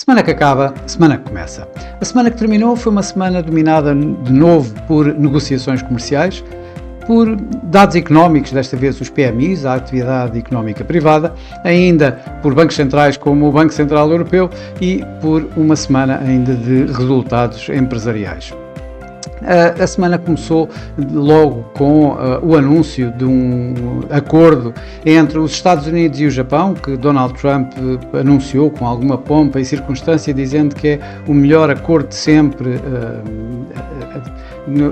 Semana que acaba, semana que começa. A semana que terminou foi uma semana dominada de novo por negociações comerciais, por dados económicos, desta vez os PMIs, a atividade económica privada, ainda por bancos centrais como o Banco Central Europeu e por uma semana ainda de resultados empresariais. A semana começou logo com o anúncio de um acordo entre os Estados Unidos e o Japão, que Donald Trump anunciou com alguma pompa e circunstância, dizendo que é o melhor acordo de sempre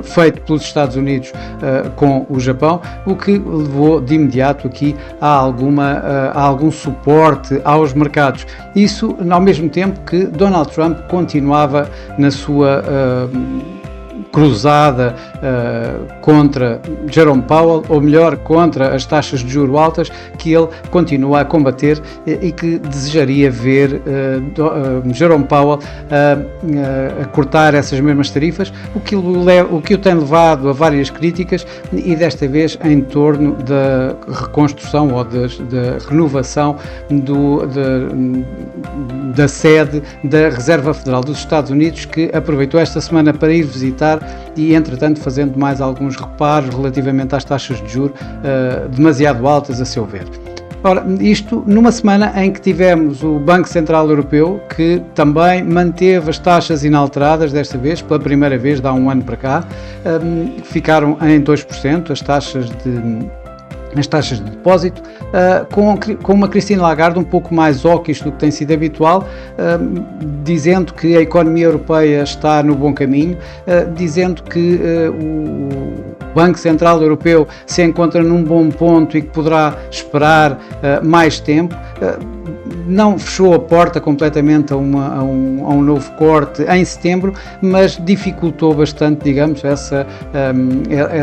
feito pelos Estados Unidos com o Japão, o que levou de imediato aqui a algum suporte aos mercados. Isso ao mesmo tempo que Donald Trump continuava na sua cruzada contra Jerome Powell, ou melhor, contra as taxas de juros altas, que ele continua a combater e que desejaria ver Jerome Powell a cortar essas mesmas tarifas, o que o tem levado a várias críticas e desta vez em torno da reconstrução ou da renovação da sede da Reserva Federal dos Estados Unidos, que aproveitou esta semana para ir visitar e, entretanto, fazendo mais alguns reparos relativamente às taxas de juros demasiado altas, a seu ver. Ora, isto numa semana em que tivemos o Banco Central Europeu, que também manteve as taxas inalteradas, desta vez, pela primeira vez, de há um ano para cá, ficaram em 2%, as taxas de depósito, com uma Christine Lagarde um pouco mais hawkish do que tem sido habitual, dizendo que a economia europeia está no bom caminho, dizendo que o Banco Central Europeu se encontra num bom ponto e que poderá esperar mais tempo. Não fechou a porta completamente a um novo corte em setembro, mas dificultou bastante, digamos, essas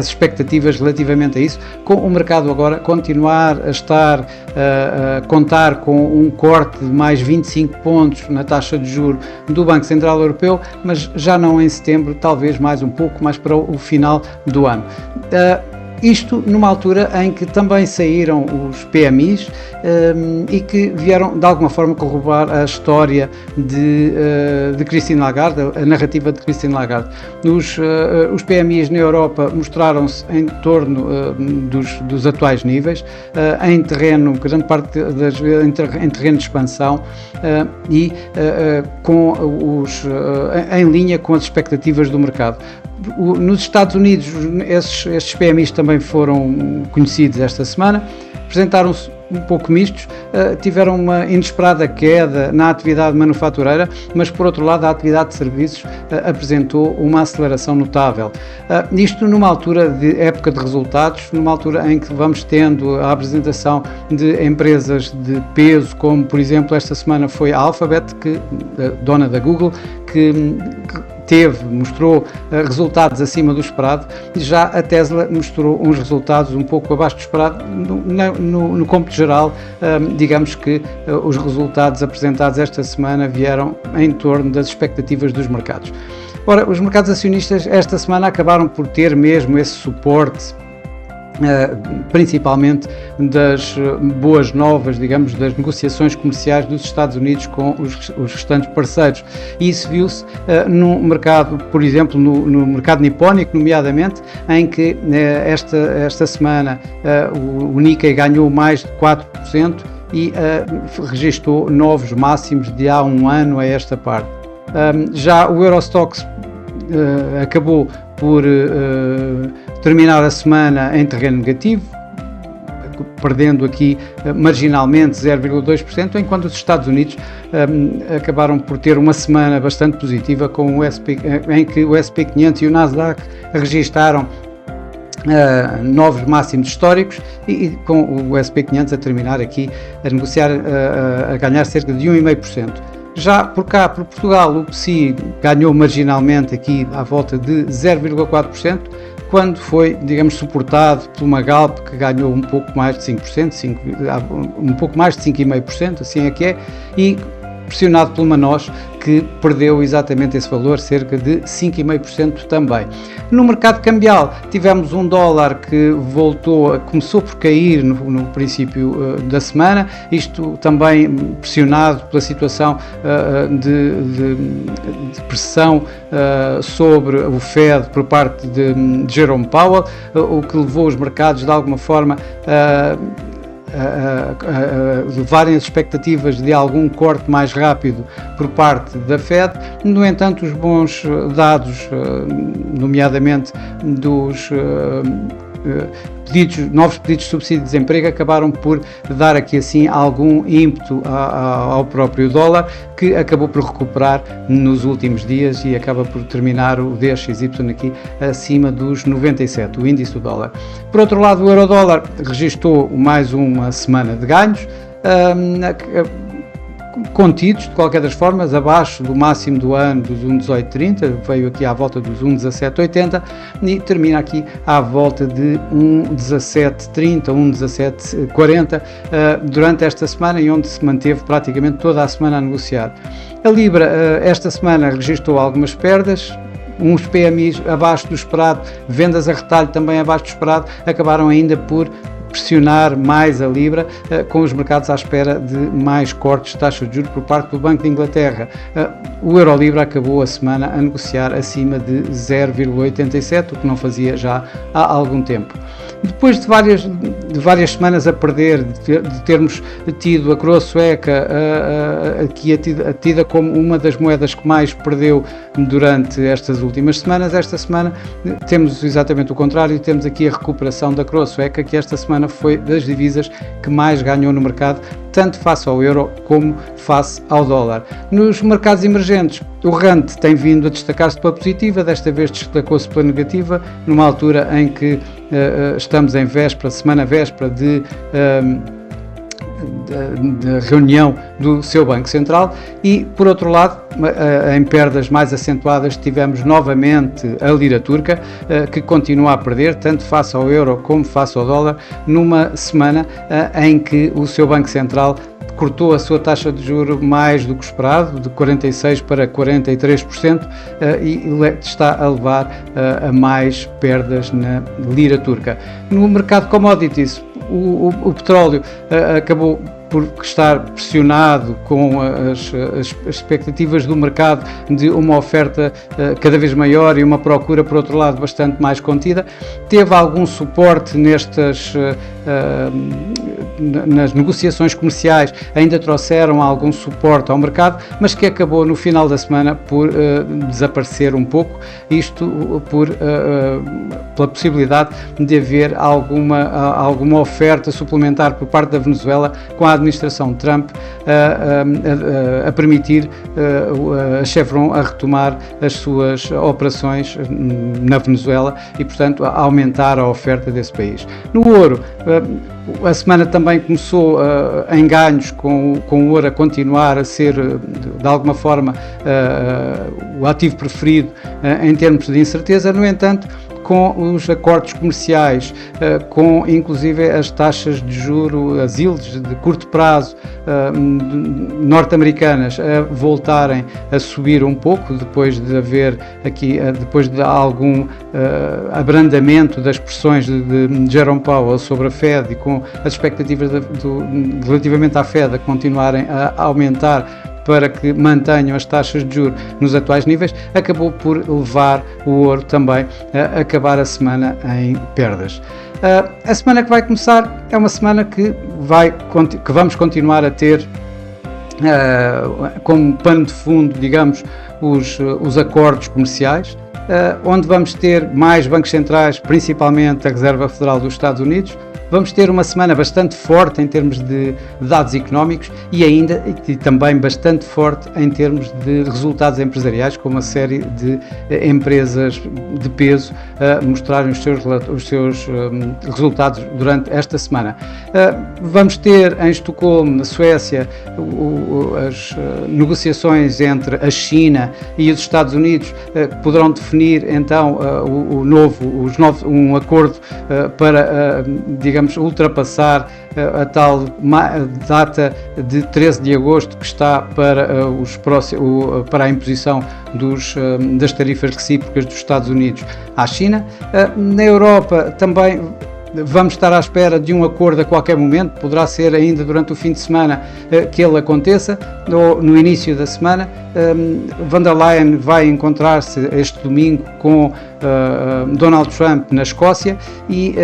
expectativas relativamente a isso, com o mercado agora continuar a contar com um corte de mais 25 pontos na taxa de juros do Banco Central Europeu, mas já não em setembro, talvez mais um pouco mais para o final do ano. Isto numa altura em que também saíram os PMIs e que vieram de alguma forma corroborar a história de Christine Lagarde, a narrativa de Christine Lagarde. Os PMIs na Europa mostraram-se em torno dos atuais níveis, em terreno, grande parte das vezes em terreno de expansão e em linha com as expectativas do mercado. Nos Estados Unidos, estes PMIs também foram conhecidos esta semana, apresentaram-se um pouco mistos, tiveram uma inesperada queda na atividade manufatureira, mas por outro lado a atividade de serviços apresentou uma aceleração notável. Isto numa altura de época de resultados, numa altura em que vamos tendo a apresentação de empresas de peso, como por exemplo esta semana foi a Alphabet, dona da Google, que mostrou resultados acima do esperado, e já a Tesla mostrou uns resultados um pouco abaixo do esperado. No cômputo geral, digamos que os resultados apresentados esta semana vieram em torno das expectativas dos mercados. Ora, os mercados acionistas esta semana acabaram por ter mesmo esse suporte, principalmente das boas novas, digamos, das negociações comerciais dos Estados Unidos com os restantes parceiros. E isso viu-se no mercado, por exemplo, no mercado nipónico, nomeadamente, em que esta semana o Nikkei ganhou mais de 4% e registrou novos máximos de há um ano a esta parte. Já o Eurostoxx acabou por terminar a semana em terreno negativo, perdendo aqui marginalmente 0,2%, enquanto os Estados Unidos acabaram por ter uma semana bastante positiva, em que o SP 500 e o Nasdaq registaram novos máximos históricos e com o SP 500 a terminar aqui a negociar, a ganhar cerca de 1,5%. Já por cá, por Portugal, o PSI ganhou marginalmente aqui à volta de 0,4%, quando foi, digamos, suportado por uma Galp que ganhou um pouco mais de 5%, um pouco mais de 5,5%, assim é que é, e pressionado pelo Manos, que perdeu exatamente esse valor, cerca de 5,5% também. No mercado cambial tivemos um dólar que começou por cair no princípio da semana, isto também pressionado pela situação de pressão sobre o Fed por parte de Jerome Powell, o que levou os mercados de alguma forma a levarem as expectativas de algum corte mais rápido por parte da Fed. No entanto, os bons dados, nomeadamente dos novos pedidos de subsídio de desemprego, acabaram por dar aqui assim algum ímpeto ao próprio dólar, que acabou por recuperar nos últimos dias e acaba por terminar o DXY aqui acima dos 97, o índice do dólar. Por outro lado, o euro-dólar registrou mais uma semana de ganhos, contidos, de qualquer das formas, abaixo do máximo do ano dos 1,1830, veio aqui à volta dos 1,1780 e termina aqui à volta de 1,1730, 1,1740 durante esta semana, e onde se manteve praticamente toda a semana a negociar. A Libra esta semana registrou algumas perdas, uns PMIs abaixo do esperado, vendas a retalho também abaixo do esperado, acabaram ainda por pressionar mais a Libra, com os mercados à espera de mais cortes de taxa de juros por parte do Banco de Inglaterra. O Euro-Libra acabou a semana a negociar acima de 0,87, o que não fazia já há algum tempo. Depois de várias semanas a perder, de termos tido a coroa sueca aqui tida como uma das moedas que mais perdeu durante estas últimas semanas, esta semana temos exatamente o contrário, temos aqui a recuperação da coroa sueca, que esta semana foi das divisas que mais ganhou no mercado, tanto face ao euro como face ao dólar. Nos mercados emergentes, o Rand tem vindo a destacar-se pela positiva, desta vez destacou-se pela negativa, numa altura em que estamos em semana véspera de reunião do seu Banco Central, e por outro lado, em perdas mais acentuadas, tivemos novamente a lira turca, que continua a perder tanto face ao euro como face ao dólar, numa semana em que o seu Banco Central cortou a sua taxa de juros mais do que esperado, de 46% para 43%, e está a levar a mais perdas na lira turca. No mercado commodities, o petróleo acabou por estar pressionado com as expectativas do mercado de uma oferta cada vez maior e uma procura, por outro lado, bastante mais contida. Teve algum suporte nas negociações comerciais, ainda trouxeram algum suporte ao mercado, mas que acabou no final da semana por desaparecer um pouco, isto pela possibilidade de haver alguma oferta suplementar por parte da Venezuela, com a administração Trump a permitir a Chevron a retomar as suas operações na Venezuela e, portanto, a aumentar a oferta desse país. No ouro, a semana também começou em ganhos, com o ouro a continuar a ser, de alguma forma, o ativo preferido em termos de incerteza. No entanto, com os acordos comerciais, com inclusive as taxas de juro, as yields de curto prazo norte-americanas a voltarem a subir um pouco, depois de haver aqui, depois de algum abrandamento das pressões de Jerome Powell sobre a Fed, e com as expectativas relativamente à Fed a continuarem a aumentar para que mantenham as taxas de juros nos atuais níveis, acabou por levar o ouro também a acabar a semana em perdas. A semana que vai começar é uma semana que vamos continuar a ter como pano de fundo, digamos, os acordos comerciais, onde vamos ter mais bancos centrais, principalmente a Reserva Federal dos Estados Unidos. Vamos ter uma semana bastante forte em termos de dados económicos e também bastante forte em termos de resultados empresariais, com uma série de empresas de peso a mostrarem os seus resultados durante esta semana. Vamos ter em Estocolmo, na Suécia, as negociações entre a China e os Estados Unidos, que poderão definir então um acordo para, digamos, ultrapassar a tal data de 13 de agosto que está para, para a imposição das tarifas recíprocas dos Estados Unidos à China. Na Europa também vamos estar à espera de um acordo a qualquer momento, poderá ser ainda durante o fim de semana que ele aconteça, ou no início da semana. Von der Leyen vai encontrar-se este domingo com Donald Trump na Escócia e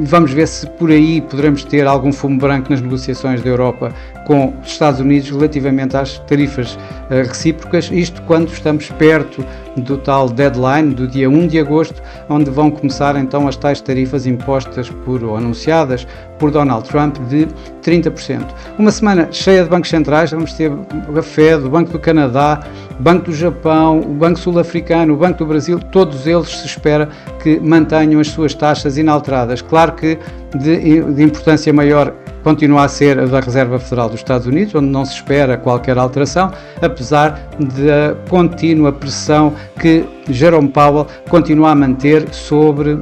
vamos ver se por aí poderemos ter algum fumo branco nas negociações da Europa com os Estados Unidos relativamente às tarifas recíprocas, isto quando estamos perto do tal deadline do dia 1 de agosto, onde vão começar então as tais tarifas impostas ou anunciadas por Donald Trump de 30%. Uma semana cheia de bancos centrais, vamos ter a Fed, o Banco do Canadá, o Banco do Japão, o Banco Sul-Africano, o Banco do Brasil, todos eles se espera que mantenham as suas taxas inalteradas. Claro que de importância maior continua a ser a da Reserva Federal dos Estados Unidos, onde não se espera qualquer alteração, apesar da contínua pressão que Jerome Powell continua a manter sobre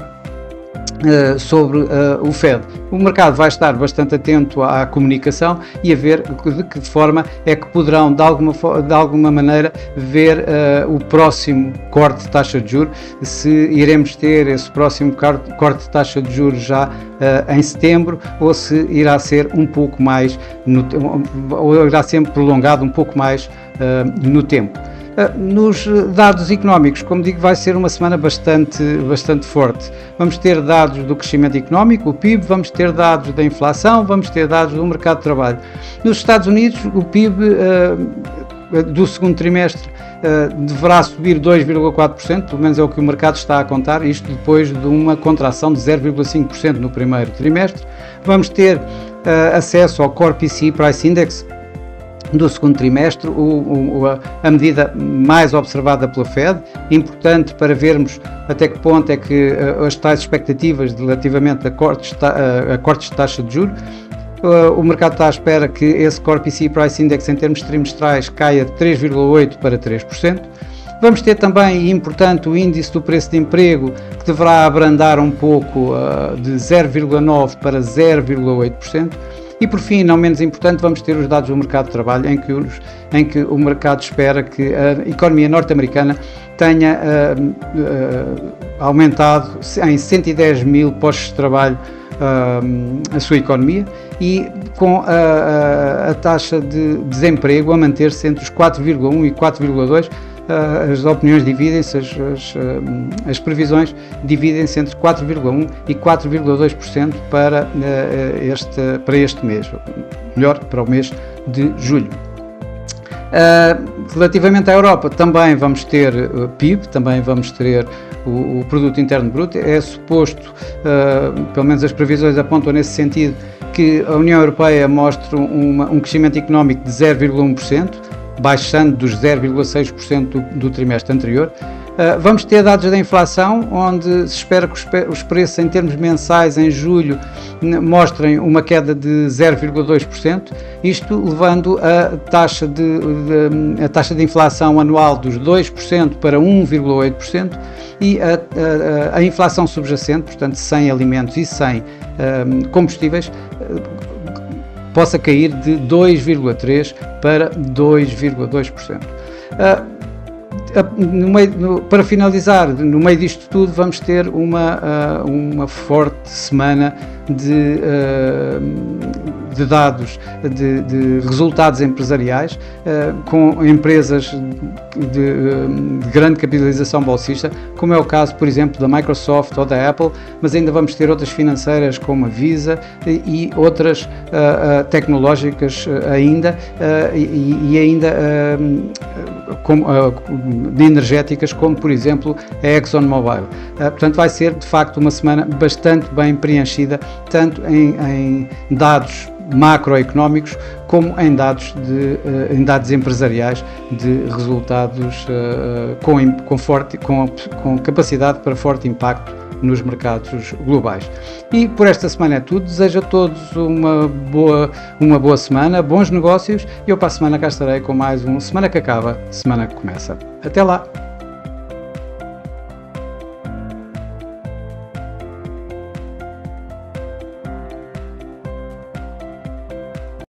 o Fed. O mercado vai estar bastante atento à comunicação e a ver de que forma é que poderão de alguma maneira ver o próximo corte de taxa de juros, se iremos ter esse próximo corte de taxa de juros já em setembro, ou se irá ser um pouco mais ou irá ser prolongado um pouco mais no tempo. Nos dados económicos, como digo, vai ser uma semana bastante forte. Vamos ter dados do crescimento económico, o PIB, vamos ter dados da inflação, vamos ter dados do mercado de trabalho. Nos Estados Unidos, o PIB do segundo trimestre deverá subir 2,4%, pelo menos é o que o mercado está a contar, isto depois de uma contração de 0,5% no primeiro trimestre. Vamos ter acesso ao Core PCE Price Index do segundo trimestre, a medida mais observada pela Fed, importante para vermos até que ponto é que as tais expectativas relativamente a cortes de taxa de juros. O mercado está à espera que esse Core PCE Price Index em termos trimestrais caia de 3,8% para 3%. Vamos ter também, importante, o índice do preço de emprego, que deverá abrandar um pouco de 0,9% para 0,8%. E por fim, não menos importante, vamos ter os dados do mercado de trabalho, em que o mercado espera que a economia norte-americana tenha aumentado em 110 mil postos de trabalho a sua economia, e com a taxa de desemprego a manter-se entre os 4,1 e 4,2. As opiniões dividem-se, as previsões dividem-se entre 4,1% e 4,2% para este mês, melhor, para o mês de julho. Relativamente à Europa, também vamos ter PIB, também vamos ter o Produto Interno Bruto. É suposto, pelo menos as previsões apontam nesse sentido, que a União Europeia mostre um crescimento económico de 0,1%, baixando dos 0,6% do trimestre anterior. Vamos ter dados da inflação, onde se espera que os preços em termos mensais em julho mostrem uma queda de 0,2%, isto levando a taxa de inflação anual dos 2% para 1,8%, e a inflação subjacente, portanto sem alimentos e sem combustíveis, possa cair de 2,3% para 2,2%. Para finalizar, no meio disto tudo, vamos ter uma forte semana de dados, de resultados empresariais, com empresas de grande capitalização bolsista, como é o caso, por exemplo, da Microsoft ou da Apple, mas ainda vamos ter outras financeiras como a Visa e outras tecnológicas ainda, e ainda de energéticas, como por exemplo a ExxonMobil. Portanto, vai ser de facto uma semana bastante bem preenchida, tanto em dados macroeconómicos como em dados empresariais, de resultados com capacidade para forte impacto nos mercados globais. E por esta semana é tudo. Desejo a todos uma boa semana, bons negócios, e eu para a semana cá estarei com mais Semana que Acaba, Semana que Começa. Até lá!